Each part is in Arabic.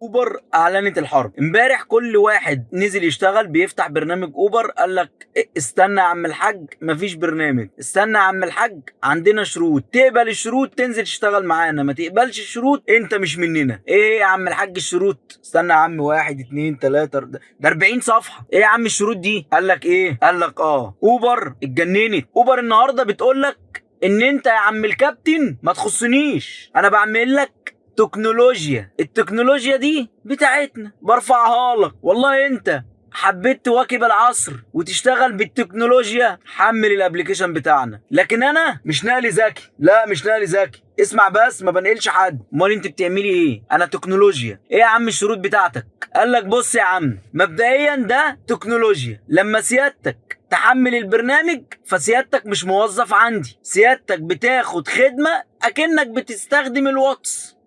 اوبر اعلنت الحرب امبارح. كل واحد نزل يشتغل بيفتح برنامج اوبر، قال لك استنى يا عم الحاج مفيش برنامج، استنى يا عم الحاج عندنا شروط، تقبل الشروط تنزل تشتغل معانا، ما تقبلش الشروط انت مش مننا. ايه يا عم الحاج الشروط؟ استنى يا عم، واحد اتنين تلاته، ده 40 صفحه. ايه يا عم الشروط دي؟ قال لك ايه؟ قال لك اوبر اتجننت. اوبر النهارده بتقول لك ان انت يا عم الكابتن ما تخصنيش، انا بعمل لك تكنولوجيا، التكنولوجيا دي بتاعتنا برفعها لك. والله انت حبيت تواكب العصر وتشتغل بالتكنولوجيا، حمل الابليكيشن بتاعنا. لكن انا مش نقلي ذكي، لا مش نقلي ذكي، اسمع بس ما بنقلش حد. امال انت بتعملي ايه؟ انا تكنولوجيا. ايه يا عم الشروط بتاعتك؟ قال لك بص يا عم، مبدئيا ده تكنولوجيا، لما سيادتك تحمل البرنامج فسيادتك مش موظف عندي، سيادتك بتاخد خدمة اكنك بتستخدم الواتس،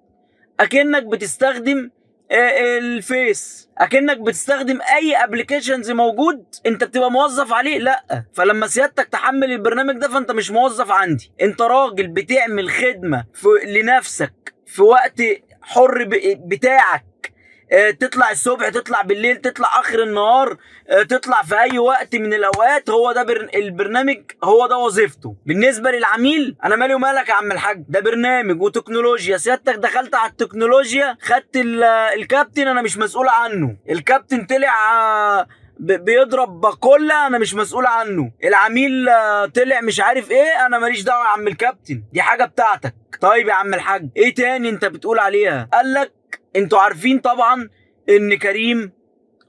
اكنك بتستخدم الفيس، اكنك بتستخدم اي ابلكيشنز موجود انت بتبقى موظف عليه. لا، فلما سيادتك تحمل البرنامج ده فانت مش موظف عندي، انت راجل بتعمل خدمة لنفسك في وقت حر بتاعك. تطلع الصبح، تطلع بالليل، تطلع اخر النهار، تطلع في اي وقت من الاوقات. هو ده البرنامج، هو ده وظيفته. بالنسبه للعميل انا مالي ومالك يا عم الحاج، ده برنامج وتكنولوجيا، سيادتك دخلت على التكنولوجيا خدت الكابتن، انا مش مسؤول عنه. الكابتن طلع بيضرب باكولا، انا مش مسؤول عنه. العميل طلع مش عارف ايه، انا ماليش دعوه يا عم الكابتن، دي حاجه بتاعتك. طيب يا عم الحاج ايه تاني انت بتقول عليها؟ قال لك انتوا عارفين طبعا ان كريم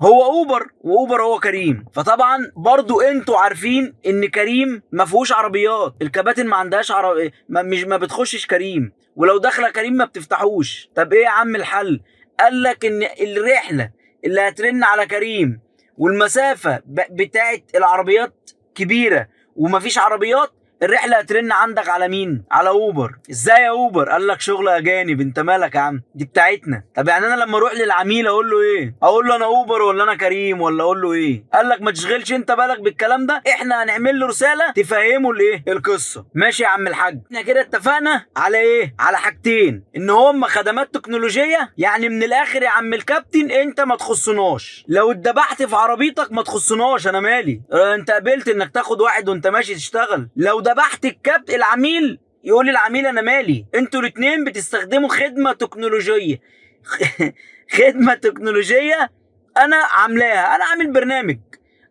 هو اوبر واوبر هو كريم، فطبعا برضو انتوا عارفين ان كريم ما فيهوش عربيات، الكباتن ما عندهاش عربيه، ما بتخشش كريم، ولو داخله كريم ما بتفتحوش. طب ايه يا عم الحل؟ قال لك ان الرحله اللي هترن على كريم والمسافه بتاعت العربيات كبيره ومفيش عربيات، الرحله هترن عندك على مين؟ على اوبر. ازاي يا اوبر؟ قال لك شغل اجانب، انت مالك يا عم، دي بتاعتنا. طب يعني انا لما اروح للعميل اقول له ايه؟ اقول له انا اوبر ولا انا كريم ولا اقول له ايه؟ قال لك ما تشغلش انت بالك بالكلام ده، احنا هنعمل له رساله تفهمه الايه القصه. ماشي يا عم الحاج، احنا كده اتفقنا على ايه؟ على حاجتين، ان هم خدمات تكنولوجيه، يعني من الاخر يا عم الكابتن انت ما تخصناش، لو اتدبحت في عربيتك ما تخصناش، انا مالي. انت قبلت انك تاخد واحد وانت ماشي تشتغل، لو دبحت العميل يقول العميل انا مالي. انتوا الاتنين بتستخدموا خدمه تكنولوجيه خدمه تكنولوجيه انا عاملاها، انا عامل برنامج،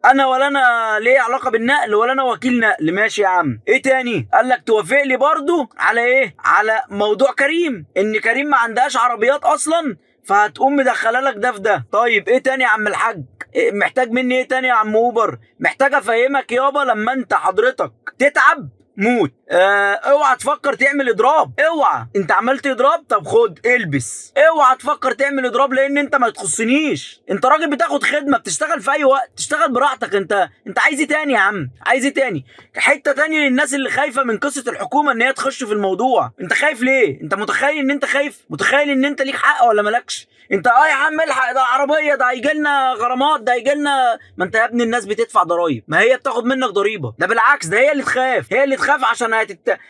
انا ولا انا ليه علاقه بالنقل ولا انا وكيل نقل. ماشي يا عم، ايه تاني؟ قال لك توافق لي برضو على ايه؟ على موضوع كريم، ان كريم ما عندهاش عربيات اصلا، فهتقوم مدخله لك ده في ده. طيب ايه تاني يا عم الحاج؟ إيه محتاج مني؟ ايه تاني يا عم اوبر؟ محتاج افهمك يابا، لما انت حضرتك تتعب موت، اوعى تفكر تعمل اضراب، اوعى. انت عملت اضراب، طب خد البس. اوعى تفكر تعمل اضراب لان انت ما تخصنيش، انت راجل بتاخد خدمه، بتشتغل في اي وقت، تشتغل براحتك. انت عايز ايه تاني يا عم؟ عايز ايه تاني؟ حته تانية للناس اللي خايفه من قصه الحكومه ان هي تخش في الموضوع. انت خايف ليه؟ انت متخيل ان انت خايف؟ متخيل ان انت ليك حق ولا مالكش؟ انت يا عم الحق، ده عربيه، ده هيجي لنا غرامات، ده هيجي لنا. ما انت يا ابني الناس بتدفع ضرايب، ما هي بتاخد منك ضريبه. ده بالعكس، ده هي اللي تخاف، هي اللي تخاف عشان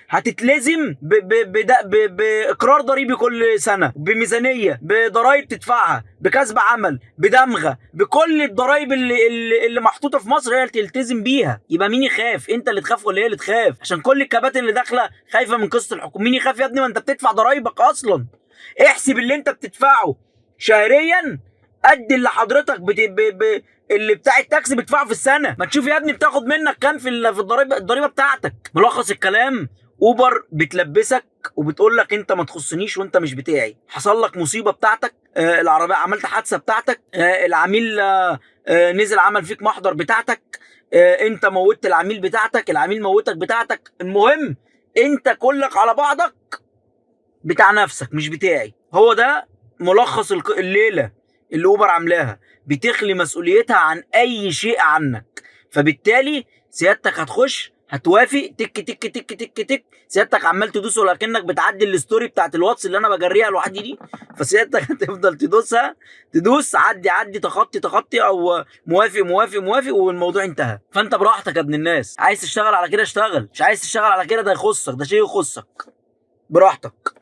هتتلزم باقرار ضريبي كل سنه، بميزانيه، بضرايب تدفعها، بكسب عمل، بدمغه، بكل الضرايب اللي محطوطه في مصر هي اللي تلتزم بيها. يبقى مين يخاف؟ انت اللي تخاف ولا هي اللي تخاف؟ عشان كل الكباتن اللي داخله خايفه من قصه الحكومه. مين يخاف يا ابني؟ ما انت بتدفع ضرايبك اصلا. احسب اللي انت بتدفعه شهريا قد اللي حضرتك اللي بتاع التاكسي بتدفعه في السنه. ما تشوف يا ابني بتاخد منك كام في الضريبه بتاعتك. ملخص الكلام، اوبر بتلبسك وبتقول لك انت ما تخصنيش وانت مش بتاعي. حصل لك مصيبه بتاعتك، العربيه عملت حادثه بتاعتك، العميل نزل عمل فيك محضر بتاعتك، انت موتت العميل بتاعتك، العميل موتك بتاعتك، المهم انت كلك على بعضك بتاع نفسك مش بتاعي. هو ده ملخص الليله اللي اوبر عاملاها، بتخلي مسؤوليتها عن اي شيء عنك. فبالتالي سيادتك هتخش هتوافق تك تك تك تك تك، سيادتك عمال تدوس ولكنك بتعدي الستوري بتاعت الواتس اللي انا بجريها لوحدي دي، فسيادتك هتفضل تدوس عدي عدي، تخطي تخطي، او موافق موافق موافق، والموضوع انتهى. فانت براحتك يا ابن الناس، عايز تشتغل على كده اشتغل، مش عايز تشتغل على كده ده يخصك، ده شيء يخصك، براحتك.